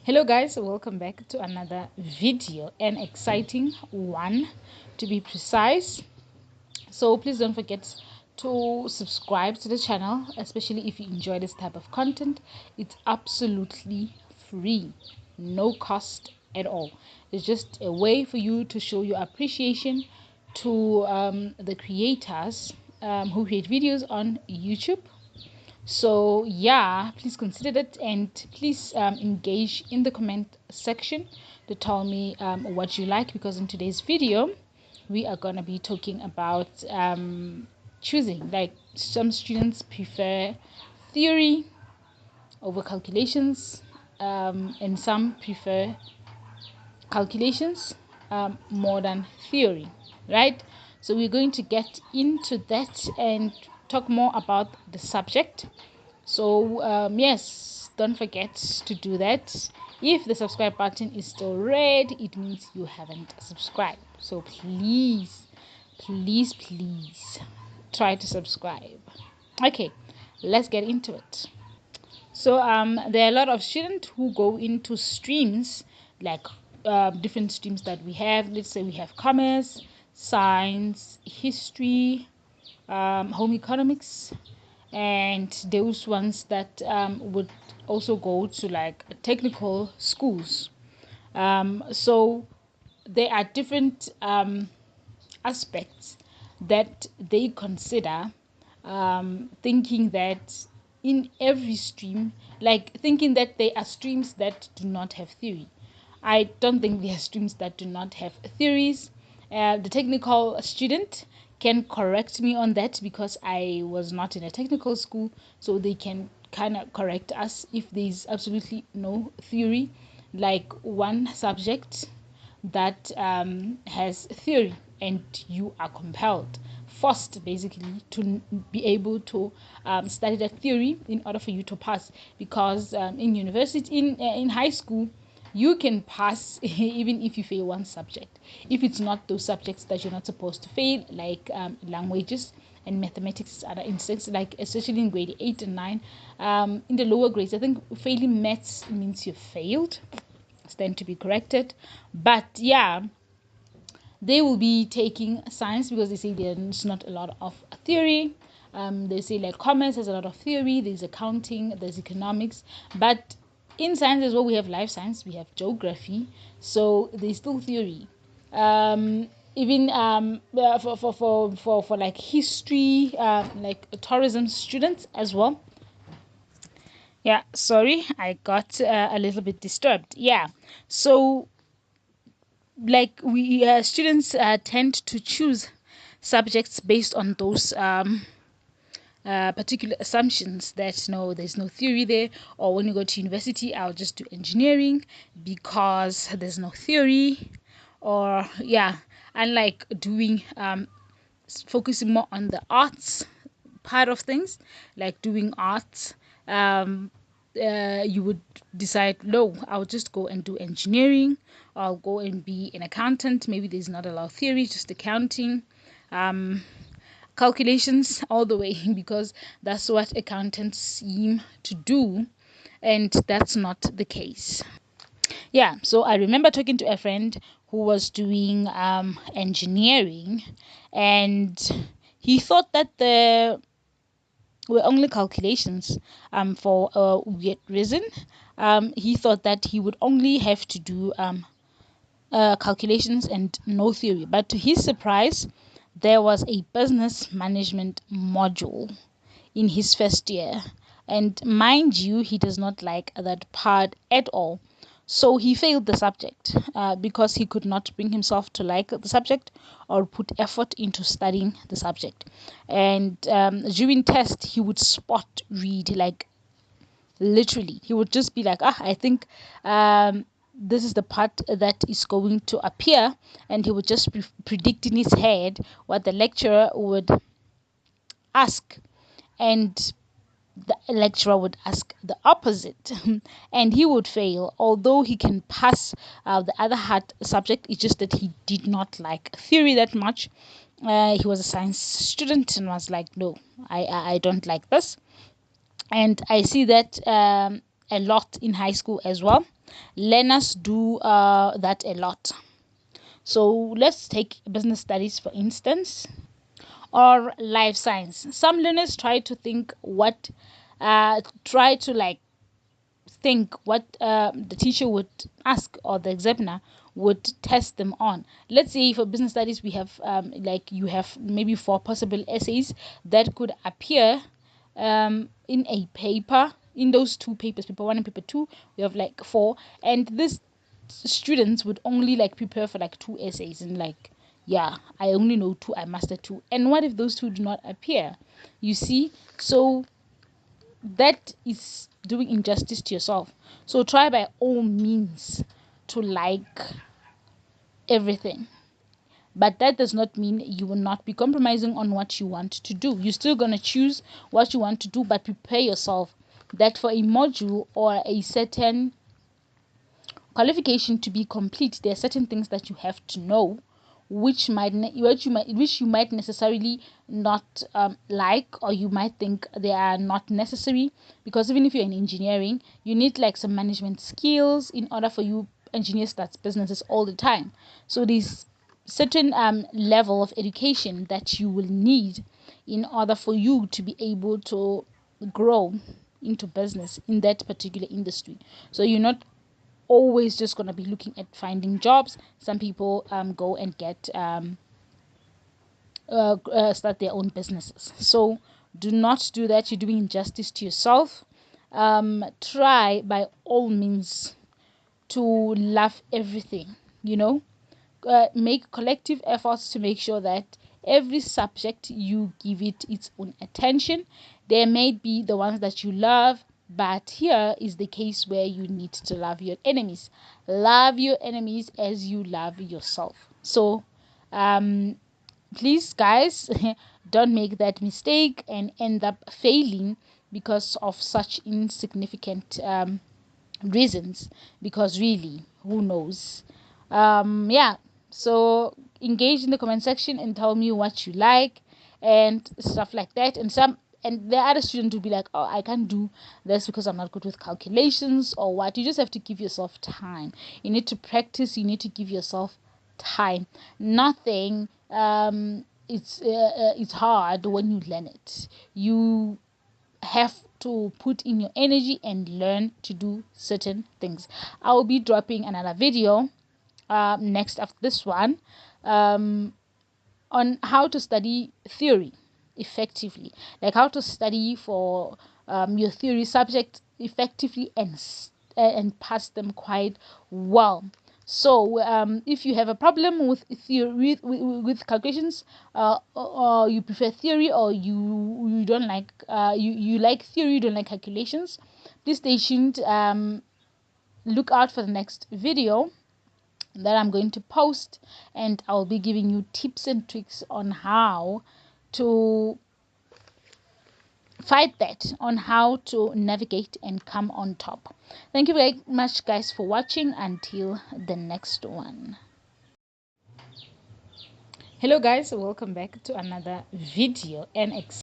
Hello guys, welcome back to another video, an exciting one to be precise. So please don't forget to subscribe to the channel, especially if you enjoy this type of content. It's absolutely free, no cost at all. It's just a way for you to show your appreciation to the creators who create videos on YouTube. So yeah, please consider that, and please engage in the comment section to tell me what you like, because in today's video we are going to be talking about choosing. Like, some students prefer theory over calculations, and some prefer calculations more than theory, right? So we're going to get into that and talk more about the subject. So yes, don't forget to do that. If the subscribe button is still red, it means you haven't subscribed. So please, please, please try to subscribe. Okay, let's get into it. So there are a lot of students who go into streams, like different streams that we have. Let's say we have commerce, science, history, home economics, and those ones that would also go to like technical schools. So there are different aspects that they consider, thinking that in every stream, like thinking that there are streams that do not have theory. I don't think there are streams that do not have theories. The technical student can correct me on that, because I was not in a technical school, so they can kind of correct us if there's absolutely no theory, like one subject that has theory, and you are compelled, forced basically, to be able to study that theory in order for you to pass. Because in university, in high school, you can pass even if you fail one subject, if it's not those subjects that you're not supposed to fail, like languages and mathematics, other instincts, like especially in grade 8 and 9. In the lower grades, I think failing maths means you failed, stand to be corrected. But yeah, they will be taking science because they say there's not a lot of theory. They say like commerce has a lot of theory, there's accounting, there's economics. But in science as well, we have life science, we have geography, so there's still theory. Even for like history, like tourism students as well. Yeah, sorry, I got a little bit disturbed. Yeah, so like we students tend to choose subjects based on those particular assumptions, that no, there's no theory there, or when you go to university, I'll just do engineering because there's no theory. Or yeah, unlike doing focusing more on the arts part of things, like doing arts, you would decide, no, I'll just go and do engineering, or I'll go and be an accountant. Maybe there's not a lot of theory, just accounting, calculations all the way, because that's what accountants seem to do, and that's not the case. Yeah, so I remember talking to a friend who was doing engineering, and he thought that the were only calculations. For a weird reason, he thought that he would only have to do calculations and no theory. But to his surprise, there was a business management module in his first year. And mind you, he does not like that part at all. So he failed the subject because he could not bring himself to like the subject or put effort into studying the subject. And during test, he would spot read, like literally. He would just be like, I think this is the part that is going to appear. And he would just predict in his head what the lecturer would ask. And the lecturer would ask the opposite and he would fail, although he can pass the other hard subject. It's just that he did not like theory that much. He was a science student and was like, no, I don't like this. And I see that a lot in high school as well. learners do that a lot. So let's take business studies for instance, or life science. Some learners try to like think what the teacher would ask or the examiner would test them on. Let's say for business studies we have like you have maybe 4 possible essays that could appear in a paper. In those 2 papers, paper 1 and paper 2, we have like 4, and this students would only like prepare for like 2 essays, and like, yeah, I only know 2, I mastered 2. And what if those 2 do not appear? You see, so that is doing injustice to yourself. So try by all means to like everything, but that does not mean you will not be compromising on what you want to do. You're still going to choose what you want to do, but prepare yourself that for a module or a certain qualification to be complete, there are certain things that you have to know, which you might necessarily not like, or you might think they are not necessary, because even if you're in engineering, you need like some management skills in order for you. Engineers start businesses all the time, so there's certain level of education that you will need in order for you to be able to grow into business in that particular industry. So you're not always just going to be looking at finding jobs. Some people go and get start their own businesses. So do not do that. You're doing injustice to yourself. Try by all means to love everything, you know. Make collective efforts to make sure that every subject you give it its own attention. There may be the ones that you love, but here is the case where you need to love your enemies. Love your enemies as you love yourself. So please guys, don't make that mistake and end up failing because of such insignificant reasons, because really, who knows? Yeah, so engage in the comment section and tell me what you like and stuff like that. And the other student will be like, oh, I can't do this because I'm not good with calculations or what. You just have to give yourself time. You need to practice. You need to give yourself time. Nothing it's hard when you learn it. You have to put in your energy and learn to do certain things. I will be dropping another video next after this one on how to study theory effectively, like how to study for your theory subject effectively and pass them quite well. So if you have a problem with theory, with calculations, or you prefer theory, or you don't like you like theory, you don't like calculations, please stay tuned. Look out for the next video that I'm going to post, and I'll be giving you tips and tricks on how to fight that, on how to navigate and come on top. Thank you very much guys for watching. Until the next one. Hello guys, welcome back to another video and